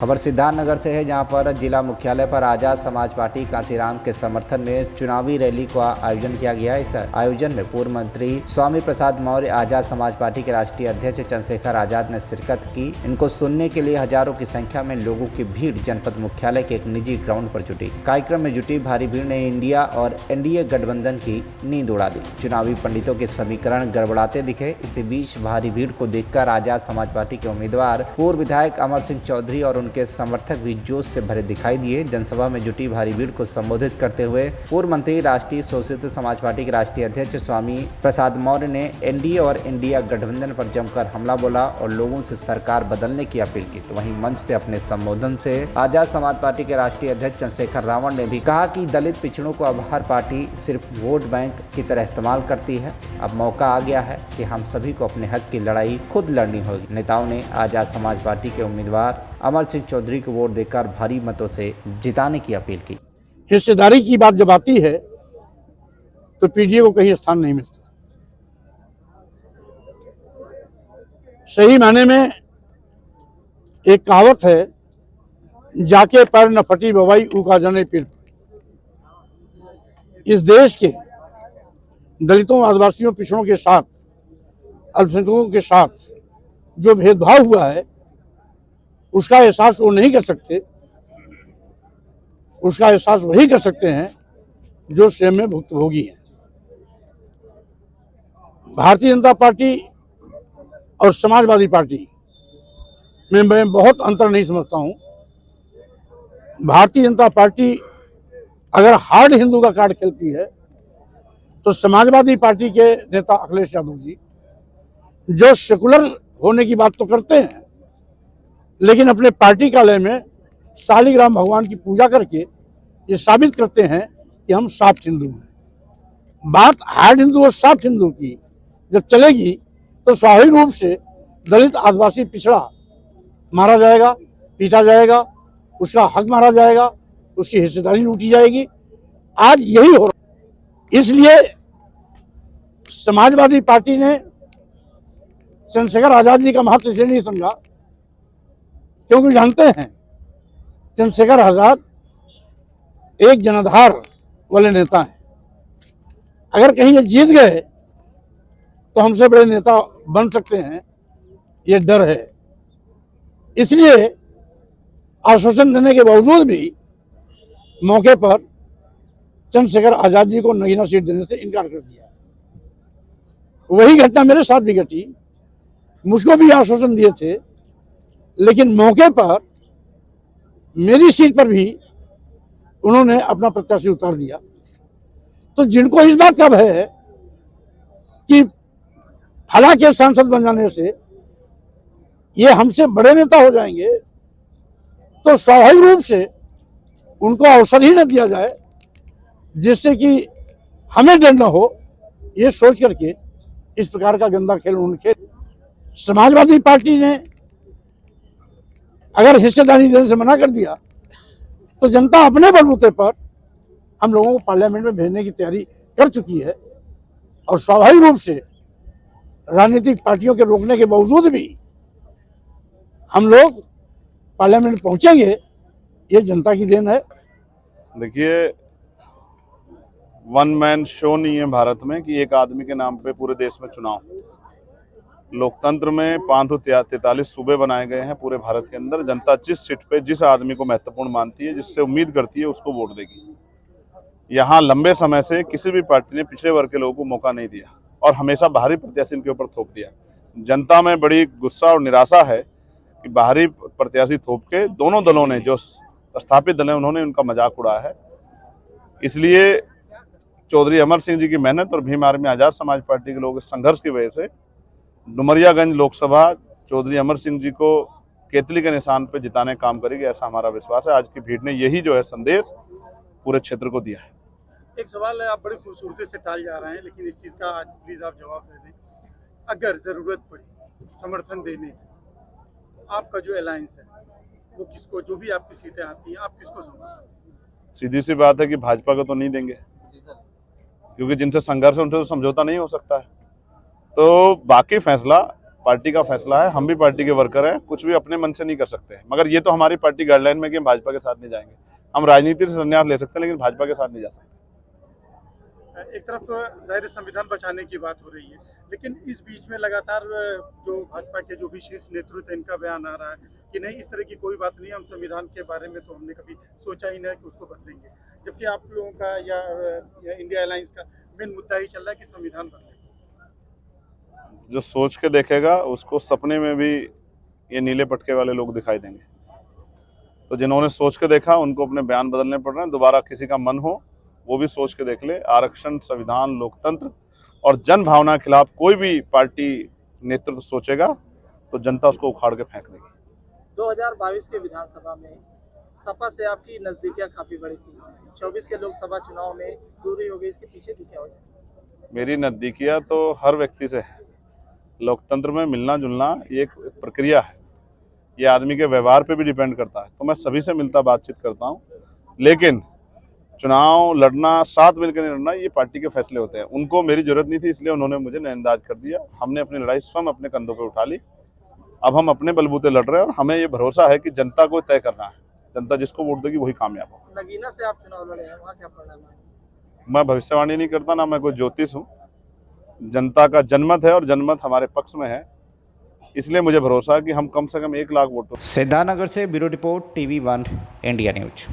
खबर सिद्धार्थनगर से है, जहां पर जिला मुख्यालय पर आजाद समाज पार्टी कांसीराम के समर्थन में चुनावी रैली का आयोजन किया गया। इस आयोजन में पूर्व मंत्री स्वामी प्रसाद मौर्य, आजाद समाज पार्टी के राष्ट्रीय अध्यक्ष चंद्रशेखर आजाद ने शिरकत की। इनको सुनने के लिए हजारों की संख्या में लोगों की भीड़ जनपद मुख्यालय के एक निजी ग्राउंड पर जुटी। कार्यक्रम में जुटी भारी भीड़ ने इंडिया और एनडीए गठबंधन की नींद उड़ा दी। चुनावी पंडितों के समीकरण गड़बड़ाते दिखे। इसी बीच भारी भीड़ को देखकर आजाद समाज पार्टी के उम्मीदवार पूर्व विधायक अमर सिंह चौधरी और उनके समर्थक भी जोश से भरे दिखाई दिए। जनसभा में जुटी भारी भीड़ को संबोधित करते हुए पूर्व मंत्री राष्ट्रीय स्वतंत्र समाज पार्टी के राष्ट्रीय अध्यक्ष स्वामी प्रसाद मौर्य ने एनडीए और इंडिया गठबंधन पर जमकर हमला बोला और लोगों से सरकार बदलने की अपील की। तो वहीं मंच से अपने संबोधन से आजाद समाज पार्टी के राष्ट्रीय अध्यक्ष चंद्रशेखर रावण ने भी कहा कि दलित पिछड़ों को अब हर पार्टी सिर्फ वोट बैंक की तरह इस्तेमाल करती है। अब मौका आ गया है कि हम सभी को अपने हक की लड़ाई खुद लड़नी होगी। नेताओं ने आजाद समाज पार्टी के उम्मीदवार अमर सिंह चौधरी को वोट देकर भारी मतों से जिताने की अपील की। हिस्सेदारी की बात जब आती है तो पीडीए को कहीं स्थान नहीं मिलता। सही मायने में एक कहावत है, जाके पैर न फटी बवाई उका जने पीर। इस देश के दलितों, आदिवासियों, पिछड़ों के साथ, अल्पसंख्यकों के साथ जो भेदभाव हुआ है उसका एहसास वो नहीं कर सकते। उसका एहसास वही कर सकते हैं जो स्वयं में भुक्तभोगी हैं। भारतीय जनता पार्टी और समाजवादी पार्टी में मैं बहुत अंतर नहीं समझता हूं। भारतीय जनता पार्टी अगर हार्ड हिंदू का कार्ड खेलती है तो समाजवादी पार्टी के नेता अखिलेश यादव जी, जो सेकुलर होने की बात तो करते हैं लेकिन अपने पार्टी कार्यालय में शालिग्राम भगवान की पूजा करके ये साबित करते हैं कि हम सॉफ्ट हिंदू हैं। बात हार्ड हिंदू और सॉफ्ट हिंदू की जब चलेगी तो स्वाभाविक रूप से दलित, आदिवासी, पिछड़ा मारा जाएगा, पीटा जाएगा, उसका हक मारा जाएगा, उसकी हिस्सेदारी लूटी जाएगी। आज यही हो रहा। इसलिए समाजवादी पार्टी ने चंद्रशेखर आजाद जी का महत्व इसलिए नहीं समझा क्योंकि जानते हैं चंद्रशेखर आजाद एक जनाधार वाले नेता हैं। अगर कहीं ये जीत गए तो हमसे बड़े नेता बन सकते हैं, ये डर है। इसलिए आश्वासन देने के बावजूद भी मौके पर चंद्रशेखर आजाद जी को नगीना सीट देने से इनकार कर दिया। वही घटना मेरे साथ भी घटी। मुझको भी आश्वासन दिए थे लेकिन मौके पर मेरी सीट पर भी उन्होंने अपना प्रत्याशी उतार दिया। तो जिनको इस बात का भय है कि फला के सांसद बन जाने से ये हमसे बड़े नेता हो जाएंगे, तो स्वाभाविक रूप से उनको अवसर ही न दिया जाए जिससे कि हमें डर न हो, ये सोच करके इस प्रकार का गंदा खेल उन्होंने खेल। समाजवादी पार्टी ने अगर हिस्सेदारी देने से मना कर दिया तो जनता अपने बलबूते पर हम लोगों को पार्लियामेंट में भेजने की तैयारी कर चुकी है और स्वाभाविक रूप से राजनीतिक पार्टियों के रोकने के बावजूद भी हम लोग पार्लियामेंट पहुंचेंगे। ये जनता की देन है। देखिए, वन मैन शो नहीं है भारत में कि एक आदमी के नाम पे पूरे देश में चुनाव। लोकतंत्र में 543 सूबे बनाए गए हैं पूरे भारत के अंदर। जनता जिस सीट पे जिस आदमी को महत्वपूर्ण मानती है, जिससे उम्मीद करती है, उसको वोट देगी। यहाँ लंबे समय से किसी भी पार्टी ने पिछड़े वर्ग के लोगों को मौका नहीं दिया और हमेशा बाहरी प्रत्याशी इनके ऊपर थोप दिया। जनता में बड़ी गुस्सा और निराशा है कि बाहरी प्रत्याशी थोप के दोनों दलों ने, जो स्थापित दल है, उन्होंने उनका मजाक उड़ाया है। इसलिए चौधरी अमर सिंह जी की मेहनत और भीम आर्मी आजाद समाज पार्टी के लोगों के संघर्ष की वजह से डुमरियागंज लोकसभा चौधरी अमर सिंह जी को केतली के निशान पर जिताने का काम करेगी, ऐसा हमारा विश्वास है। आज की भीड़ ने यही जो है संदेश पूरे क्षेत्र को दिया है। एक सवाल है, आप बड़ी खूबसूरती से टाल जा रहे हैं, लेकिन इस चीज़ का आज प्लीज आप जवाब दे दें। अगर जरूरत पड़ी समर्थन देने, आपका जो अलायंस है वो किसको, जो भी आपकी सीटें आती हैं, आप किसको समझते? सीधी सी बात है कि भाजपा को तो नहीं देंगे, क्योंकि जिनसे संघर्ष है उनसे तो समझौता नहीं हो सकता है। तो बाकी फैसला पार्टी का फैसला है, हम भी पार्टी के वर्कर हैं, कुछ भी अपने मन से नहीं कर सकते हैं। मगर ये तो हमारी पार्टी गाइडलाइन में कि हम भाजपा के साथ नहीं जाएंगे। हम राजनीति से संन्यास ले सकते हैं लेकिन भाजपा के साथ नहीं जा सकते। एक तरफ ज़ाहिर है संविधान बचाने की बात हो रही है, लेकिन इस बीच में लगातार जो भाजपा के जो भी शीर्ष नेतृत्व है इनका बयान आ रहा है कि नहीं, इस तरह की कोई बात नहीं, हम संविधान के बारे में तो हमने कभी सोचा ही नहीं कि उसको बदलेंगे। जबकि आप लोगों का या इंडिया अलायंस का मेन मुद्दा ही चल रहा है कि संविधान बदले। जो सोच के देखेगा उसको सपने में भी ये नीले पटके वाले लोग दिखाई देंगे। तो जिन्होंने सोच के देखा उनको अपने बयान बदलने पड़ रहे हैं। दोबारा किसी का मन हो वो भी सोच के देख ले। आरक्षण, संविधान, लोकतंत्र और जन भावना के खिलाफ कोई भी पार्टी नेतृत्व सोचेगा तो जनता उसको उखाड़ के फेंक देगी। 2022 के विधानसभा में सपा से आपकी नजदीकियां काफी बढ़ी थी, 24 के लोकसभा चुनाव में दूरी हो गई, इसके पीछे की क्या वजह? मेरी नज़दीकियाँ तो हर व्यक्ति से है। लोकतंत्र में मिलना जुलना ये एक प्रक्रिया है, ये आदमी के व्यवहार पे भी डिपेंड करता है। तो मैं सभी से मिलता बातचीत करता हूँ, लेकिन चुनाव लड़ना, साथ मिलकर नहीं लड़ना, ये पार्टी के फैसले होते हैं। उनको मेरी जरूरत नहीं थी, इसलिए उन्होंने मुझे नजरअंदाज कर दिया। हमने अपनी लड़ाई स्वयं अपने कंधों पे उठा ली। अब हम अपने बलबूते लड़ रहे हैं और हमें ये भरोसा है कि जनता को तय करना है। जनता जिसको वोट देगी वही कामयाब होगा। नगीना से आप चुनाव लड़े हैं, वहाँ क्या परिणाम है? मैं भविष्यवाणी नहीं करता, ना मैं कोई ज्योतिष हूँ। जनता का जनमत है और जनमत हमारे पक्ष में है, इसलिए मुझे भरोसा है कि हम कम से कम 1 लाख वोटों। सिद्धार्थनगर से bureau report TV1 India news.